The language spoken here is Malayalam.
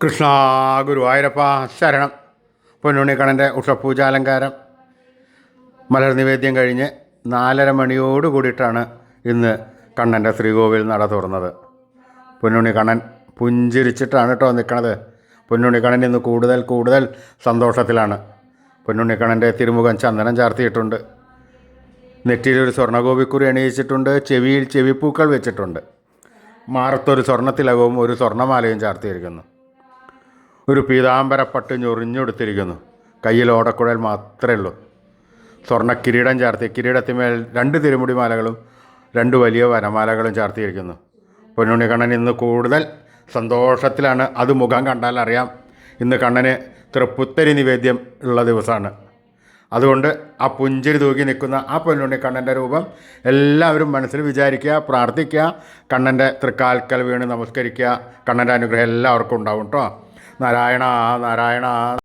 കൃഷ്ണ ഗുരുവായൂരപ്പ ശരണം. പൊന്നുണ്ണിക്കണ്ണൻ്റെ ഉഷപൂജാലങ്കാരം മലർ നിവേദ്യം കഴിഞ്ഞ് 4:30 മണിയോട് കൂടിയിട്ടാണ് ഇന്ന് കണ്ണൻ്റെ ശ്രീകോവിൽ നട തുറന്നത്. പൊന്നുണ്ണിക്കണ്ണൻ പുഞ്ചിരിച്ചിട്ടാണ് കേട്ടോ നിൽക്കണത്. പൊന്നുണ്ണിക്കണ്ണൻ ഇന്ന് കൂടുതൽ സന്തോഷത്തിലാണ്. പൊന്നുണ്ണിക്കണ്ണൻ്റെ തിരുമുഖം ചന്ദനം ചാർത്തിയിട്ടുണ്ട്. നെറ്റിയിലൊരു സ്വർണ്ണഗോപിക്കുറി അണിയിച്ചിട്ടുണ്ട്. ചെവിയിൽ ചെവിപ്പൂക്കൾ വെച്ചിട്ടുണ്ട്. മാറത്തൊരു സ്വർണ്ണത്തിലകവും ഒരു സ്വർണ്ണമാലയും ചാർത്തിയിരിക്കുന്നു. ഒരു പീതാംബരപ്പട്ട് ഞൊറിഞ്ഞെടുത്തിരിക്കുന്നു. കയ്യിൽ ഓടക്കുഴൽ മാത്രമേ ഉള്ളൂ. സ്വർണ്ണ കിരീടം ചാർത്തി, കിരീടത്തിന്മേൽ 2 തിരുമുടി മാലകളും 2 വലിയ വരമാലകളും ചാർത്തിയിരിക്കുന്നു. പൊന്നുണ്ണിക്കണ്ണൻ ഇന്ന് കൂടുതൽ സന്തോഷത്തിലാണ്. അത് മുഖം കണ്ടാൽ അറിയാം. ഇന്ന് കണ്ണന് തൃപ്പുത്തരി നിവേദ്യം ഉള്ള ദിവസമാണ്. അതുകൊണ്ട് ആ പുഞ്ചിരി തൂക്കി നിൽക്കുന്ന ആ പൊന്നുണ്ണിക്കണ്ണൻ്റെ രൂപം എല്ലാവരും മനസ്സിൽ വിചാരിക്കുക, പ്രാർത്ഥിക്കുക, കണ്ണൻ്റെ തൃക്കാൽക്കൽ വീണ് നമസ്കരിക്കുക. കണ്ണൻ്റെ അനുഗ്രഹം എല്ലാവർക്കും ഉണ്ടാവും കേട്ടോ. നാരായണ നാരായണ.